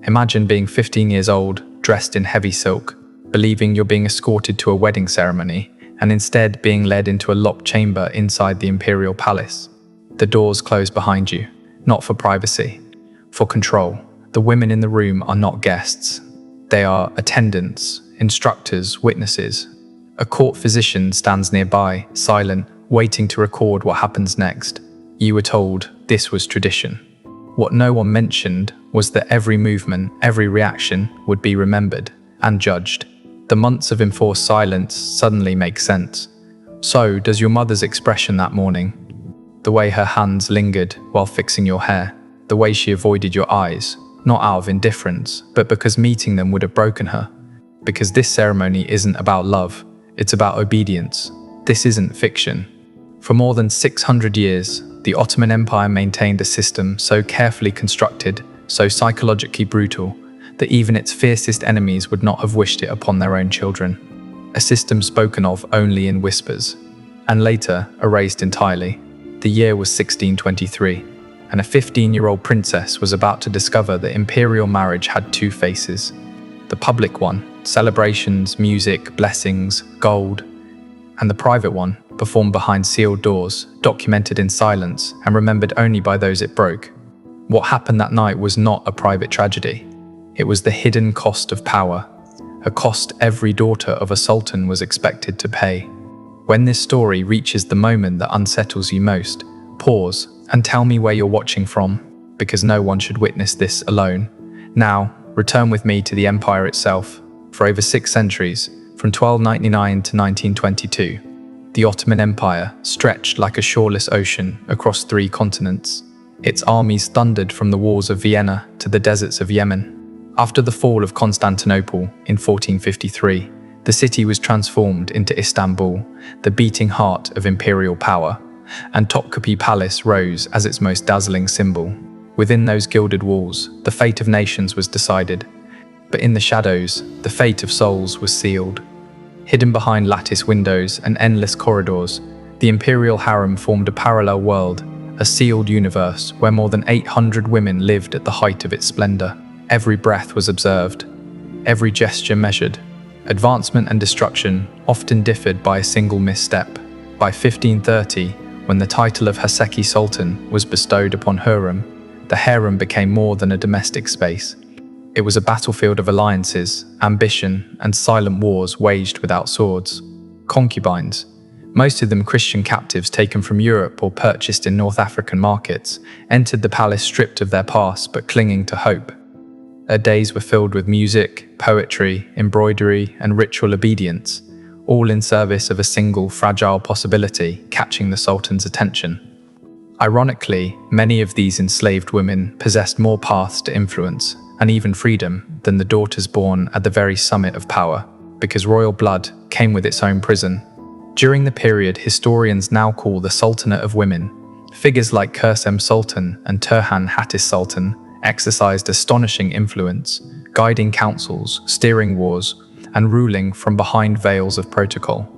Imagine being 15 years old, dressed in heavy silk, believing you're being escorted to a wedding ceremony, and instead being led into a locked chamber inside the Imperial Palace. The doors close behind you, not for privacy, for control. The women in the room are not guests. They are attendants, instructors, witnesses. A court physician stands nearby, silent, waiting to record what happens next. You were told this was tradition. What no one mentioned was that every movement, every reaction would be remembered and judged. The months of enforced silence suddenly make sense. So does your mother's expression that morning. The way her hands lingered while fixing your hair. The way she avoided your eyes, not out of indifference, but because meeting them would have broken her. Because this ceremony isn't about love, it's about obedience. This isn't fiction. For more than 600 years, the Ottoman Empire maintained a system so carefully constructed, so psychologically brutal, that even its fiercest enemies would not have wished it upon their own children. A system spoken of only in whispers, and later erased entirely. The year was 1623, and a 15-year-old princess was about to discover that imperial marriage had two faces. The public one, celebrations, music, blessings, gold, and the private one, performed behind sealed doors, documented in silence, and remembered only by those it broke. What happened that night was not a private tragedy. It was the hidden cost of power, a cost every daughter of a sultan was expected to pay. When this story reaches the moment that unsettles you most, pause and tell me where you're watching from, because no one should witness this alone. Now, return with me to the empire itself. For over 6 centuries, from 1299 to 1922, the Ottoman Empire stretched like a shoreless ocean across 3 continents. Its armies thundered from the walls of Vienna to the deserts of Yemen. After the fall of Constantinople in 1453, the city was transformed into Istanbul, the beating heart of imperial power, and Topkapi Palace rose as its most dazzling symbol. Within those gilded walls, the fate of nations was decided, but in the shadows, the fate of souls was sealed. Hidden behind lattice windows and endless corridors, the imperial harem formed a parallel world, a sealed universe where more than 800 women lived at the height of its splendor. Every breath was observed, every gesture measured. Advancement and destruction often differed by a single misstep. By 1530, when the title of Haseki Sultan was bestowed upon Hurrem, the harem became more than a domestic space. It was a battlefield of alliances, ambition, and silent wars waged without swords. Concubines, most of them Christian captives taken from Europe or purchased in North African markets, entered the palace stripped of their past but clinging to hope. Their days were filled with music, poetry, embroidery, and ritual obedience, all in service of a single fragile possibility catching the Sultan's attention. Ironically, many of these enslaved women possessed more paths to influence and even freedom than the daughters born at the very summit of power, because royal blood came with its own prison. During the period historians now call the Sultanate of Women, figures like Kursem Sultan and Turhan Hattis Sultan exercised astonishing influence, guiding councils, steering wars, and ruling from behind veils of protocol.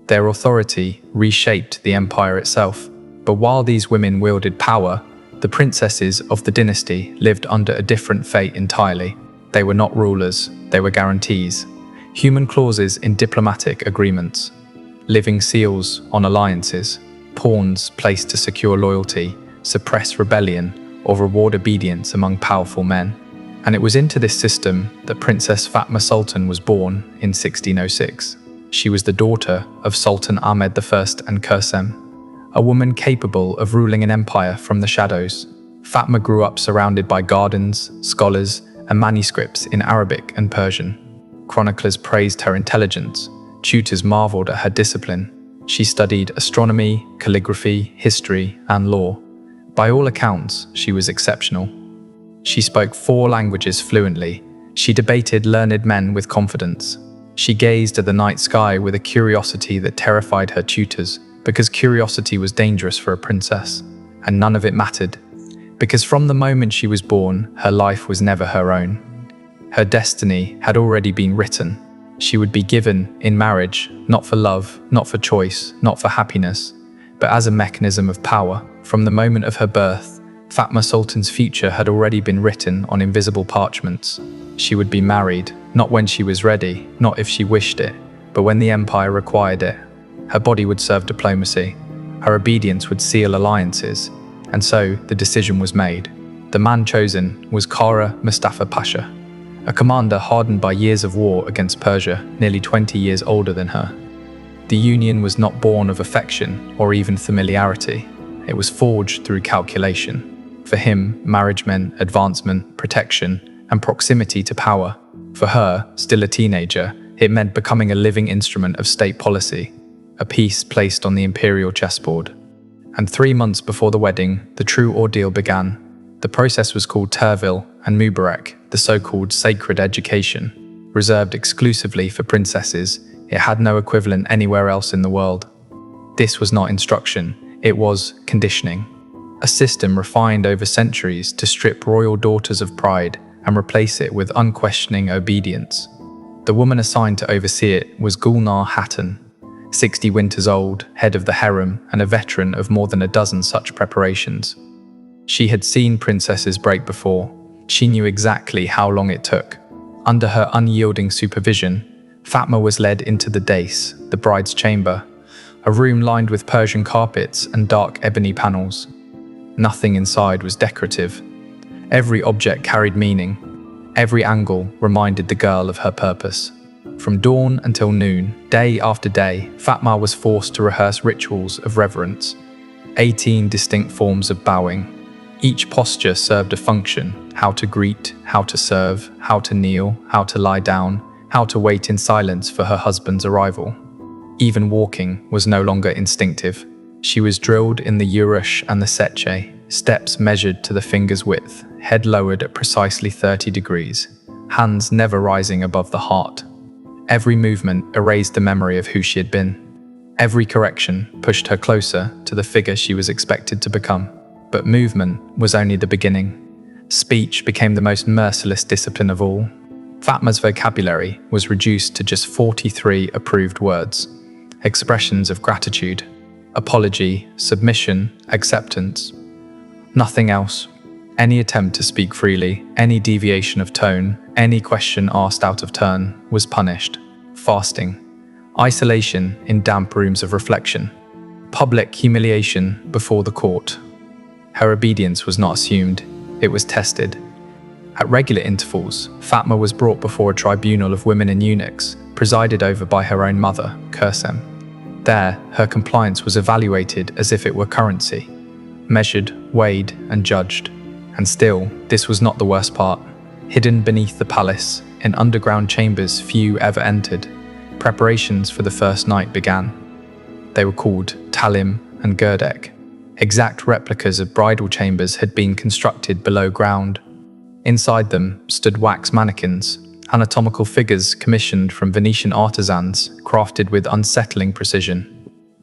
Their authority reshaped the empire itself, but while these women wielded power, the princesses of the dynasty lived under a different fate entirely. They were not rulers, they were guarantees, human clauses in diplomatic agreements, living seals on alliances, pawns placed to secure loyalty, suppress rebellion, or reward obedience among powerful men. And it was into this system that Princess Fatma Sultan was born in 1606. She was the daughter of Sultan Ahmed I and Kursem, a woman capable of ruling an empire from the shadows. Fatma grew up surrounded by gardens, scholars, and manuscripts in Arabic and Persian. Chroniclers praised her intelligence, tutors marveled at her discipline. She studied astronomy, calligraphy, history, and law. By all accounts, she was exceptional. She spoke 4 languages fluently. She debated learned men with confidence. She gazed at the night sky with a curiosity that terrified her tutors, because curiosity was dangerous for a princess, and none of it mattered, because from the moment she was born, her life was never her own. Her destiny had already been written. She would be given in marriage, not for love, not for choice, not for happiness, but as a mechanism of power. From the moment of her birth, Fatma Sultan's future had already been written on invisible parchments. She would be married, not when she was ready, not if she wished it, but when the empire required it. Her body would serve diplomacy. Her obedience would seal alliances. And so the decision was made. The man chosen was Kara Mustafa Pasha, a commander hardened by years of war against Persia, nearly 20 years older than her. The union was not born of affection or even familiarity. It was forged through calculation. For him, marriage meant advancement, protection, and proximity to power. For her, still a teenager, it meant becoming a living instrument of state policy, a piece placed on the imperial chessboard. And 3 months before the wedding, the true ordeal began. The process was called Tervil and Mubarak, the so-called sacred education. Reserved exclusively for princesses, it had no equivalent anywhere else in the world. This was not instruction, it was conditioning. A system refined over centuries to strip royal daughters of pride and replace it with unquestioning obedience. The woman assigned to oversee it was Gulnar Hatun, 60 winters old, head of the harem and a veteran of more than a dozen such preparations. She had seen princesses break before. She knew exactly how long it took. Under her unyielding supervision, Fatma was led into the dais, the bride's chamber, a room lined with Persian carpets and dark ebony panels. Nothing inside was decorative. Every object carried meaning. Every angle reminded the girl of her purpose. From dawn until noon, day after day, Fatma was forced to rehearse rituals of reverence. 18 distinct forms of bowing. Each posture served a function: how to greet, how to serve, how to kneel, how to lie down, how to wait in silence for her husband's arrival. Even walking was no longer instinctive. She was drilled in the urush and the seche, steps measured to the finger's width, head lowered at precisely 30 degrees, hands never rising above the heart. Every movement erased the memory of who she had been. Every correction pushed her closer to the figure she was expected to become. But movement was only the beginning. Speech became the most merciless discipline of all. Fatma's vocabulary was reduced to just 43 approved words, expressions of gratitude, apology, submission, acceptance. Nothing else. Any attempt to speak freely, any deviation of tone, any question asked out of turn was punished. Fasting, isolation in damp rooms of reflection, public humiliation before the court. Her obedience was not assumed, it was tested. At regular intervals, Fatma was brought before a tribunal of women and eunuchs, presided over by her own mother, Kursem. There, her compliance was evaluated as if it were currency, measured, weighed, and judged. And still, this was not the worst part. Hidden beneath the palace, in underground chambers few ever entered, preparations for the first night began. They were called Talim and Gerdek. Exact replicas of bridal chambers had been constructed below ground. Inside them stood wax mannequins, anatomical figures commissioned from Venetian artisans, crafted with unsettling precision.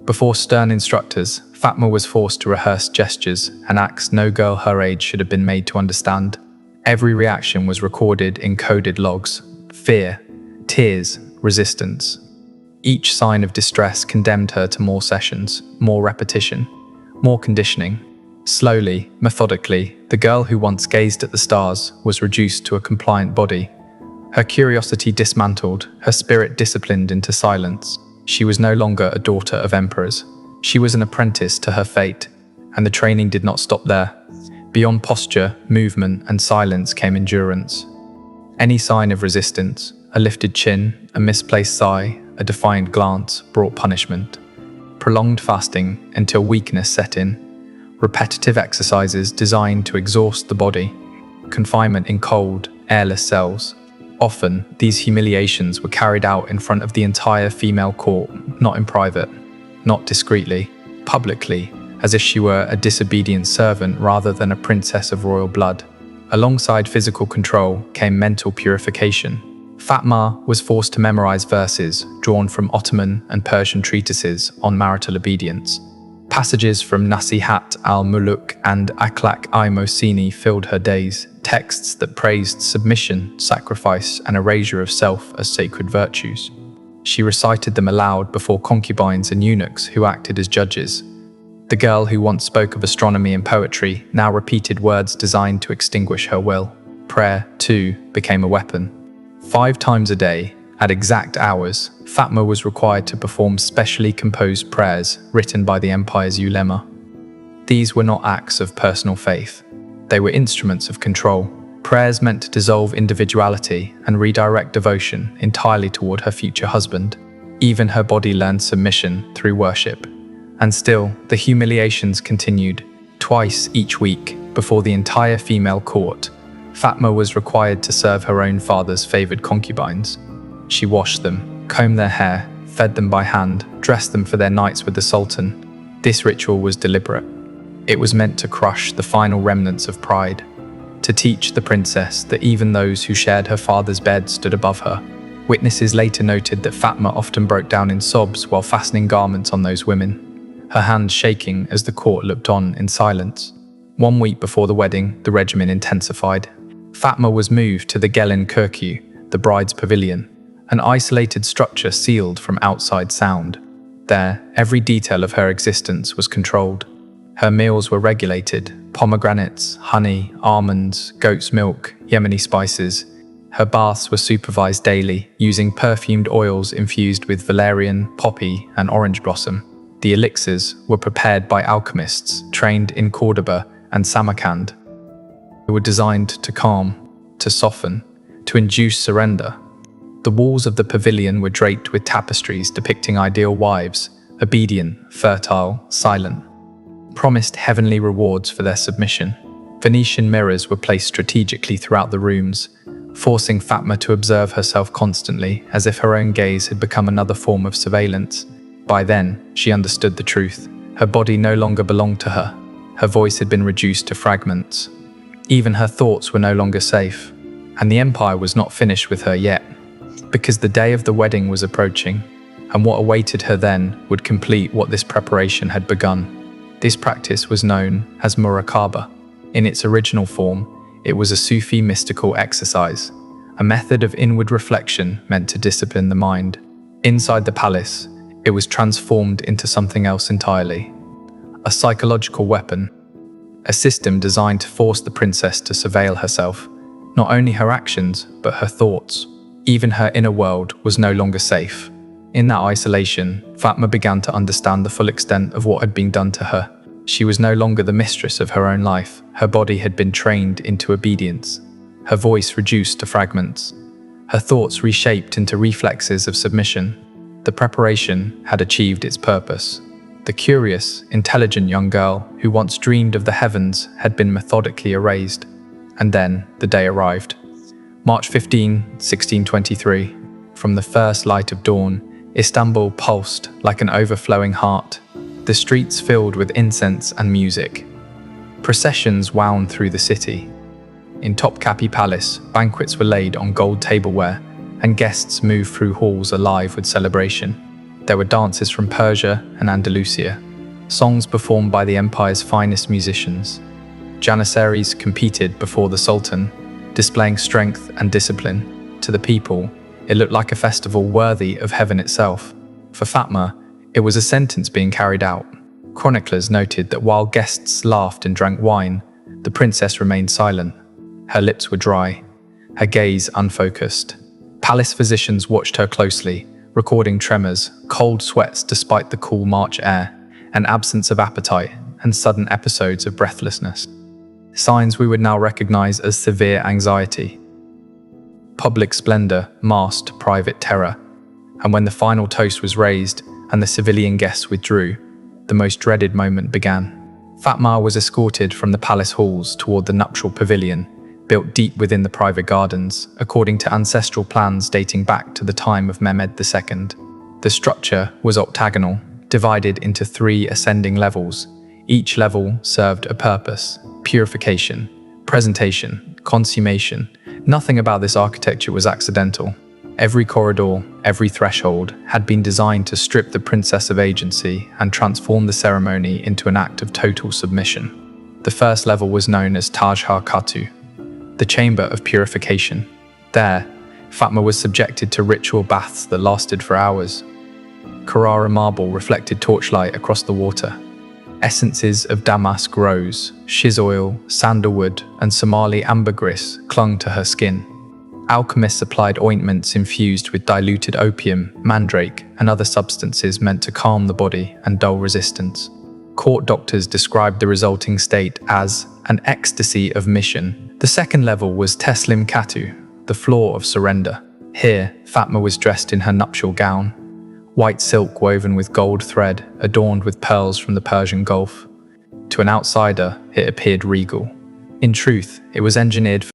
Before stern instructors, Fatma was forced to rehearse gestures and acts no girl her age should have been made to understand. Every reaction was recorded in coded logs: fear, tears, resistance. Each sign of distress condemned her to more sessions, more repetition, more conditioning. Slowly, methodically, the girl who once gazed at the stars was reduced to a compliant body. Her curiosity dismantled, her spirit disciplined into silence. She was no longer a daughter of emperors. She was an apprentice to her fate, and the training did not stop there. Beyond posture, movement, and silence came endurance. Any sign of resistance, a lifted chin, a misplaced sigh, a defiant glance, brought punishment. Prolonged fasting until weakness set in. Repetitive exercises designed to exhaust the body. Confinement in cold, airless cells. Often, these humiliations were carried out in front of the entire female court, not in private, not discreetly, publicly, as if she were a disobedient servant rather than a princess of royal blood. Alongside physical control came mental purification. Fatma was forced to memorize verses drawn from Ottoman and Persian treatises on marital obedience. Passages from Nasihat al-Muluk and Akhlaq-i-Mosini filled her days, texts that praised submission, sacrifice, and erasure of self as sacred virtues. She recited them aloud before concubines and eunuchs who acted as judges. The girl who once spoke of astronomy and poetry now repeated words designed to extinguish her will. Prayer, too, became a weapon. 5 times a day, at exact hours, Fatma was required to perform specially composed prayers written by the empire's ulema. These were not acts of personal faith. They were instruments of control. Prayers meant to dissolve individuality and redirect devotion entirely toward her future husband. Even her body learned submission through worship. And still, the humiliations continued. Twice each week, before the entire female court, Fatma was required to serve her own father's favored concubines. She washed them, combed their hair, fed them by hand, dressed them for their nights with the Sultan. This ritual was deliberate. It was meant to crush the final remnants of pride, to teach the princess that even those who shared her father's bed stood above her. Witnesses later noted that Fatma often broke down in sobs while fastening garments on those women, her hands shaking as the court looked on in silence. 1 week before the wedding, the regimen intensified. Fatma was moved to the Gelin Kirku, the bride's pavilion, an isolated structure sealed from outside sound. There, every detail of her existence was controlled. Her meals were regulated: pomegranates, honey, almonds, goat's milk, Yemeni spices. Her baths were supervised daily, using perfumed oils infused with valerian, poppy, and orange blossom. The elixirs were prepared by alchemists trained in Cordoba and Samarkand. They were designed to calm, to soften, to induce surrender. The walls of the pavilion were draped with tapestries depicting ideal wives, obedient, fertile, silent, promised heavenly rewards for their submission. Venetian mirrors were placed strategically throughout the rooms, forcing Fatma to observe herself constantly, as if her own gaze had become another form of surveillance. By then, she understood the truth. Her body no longer belonged to her. Her voice had been reduced to fragments. Even her thoughts were no longer safe. And the empire was not finished with her yet, because the day of the wedding was approaching, and what awaited her then would complete what this preparation had begun. This practice was known as muraqabah. In its original form, it was a Sufi mystical exercise, a method of inward reflection meant to discipline the mind. Inside the palace, it was transformed into something else entirely: a psychological weapon, a system designed to force the princess to surveil herself, not only her actions, but her thoughts. Even her inner world was no longer safe. In that isolation, Fatma began to understand the full extent of what had been done to her. She was no longer the mistress of her own life. Her body had been trained into obedience, her voice reduced to fragments, her thoughts reshaped into reflexes of submission. The preparation had achieved its purpose. The curious, intelligent young girl who once dreamed of the heavens had been methodically erased. And then the day arrived. March 15, 1623. From the first light of dawn, Istanbul pulsed like an overflowing heart, the streets filled with incense and music. Processions wound through the city. In Topkapi Palace, banquets were laid on gold tableware, and guests moved through halls alive with celebration. There were dances from Persia and Andalusia, songs performed by the empire's finest musicians. Janissaries competed before the Sultan, displaying strength and discipline. To the people, it looked like a festival worthy of heaven itself. For Fatma, it was a sentence being carried out. Chroniclers noted that while guests laughed and drank wine, the princess remained silent. Her lips were dry, her gaze unfocused. Palace physicians watched her closely, recording tremors, cold sweats despite the cool March air, an absence of appetite, and sudden episodes of breathlessness. Signs we would now recognize as severe anxiety. Public splendor masked private terror, and when the final toast was raised and the civilian guests withdrew, the most dreaded moment began. Fatma was escorted from the palace halls toward the nuptial pavilion, built deep within the private gardens, according to ancestral plans dating back to the time of Mehmed II. The structure was octagonal, divided into 3 ascending levels. Each level served a purpose: purification, presentation, consummation. Nothing about this architecture was accidental. Every corridor, every threshold had been designed to strip the princess of agency and transform the ceremony into an act of total submission. The first level was known as Tajhar Katu, the chamber of purification. There, Fatma was subjected to ritual baths that lasted for hours. Carrara marble reflected torchlight across the water. Essences of damask rose, shiz oil, sandalwood, and Somali ambergris clung to her skin. Alchemists applied ointments infused with diluted opium, mandrake, and other substances meant to calm the body and dull resistance. Court doctors described the resulting state as an ecstasy of mission. The second level was Teslim Katu, the floor of surrender. Here, Fatma was dressed in her nuptial gown, white silk woven with gold thread, adorned with pearls from the Persian Gulf. To an outsider, it appeared regal. In truth, it was engineered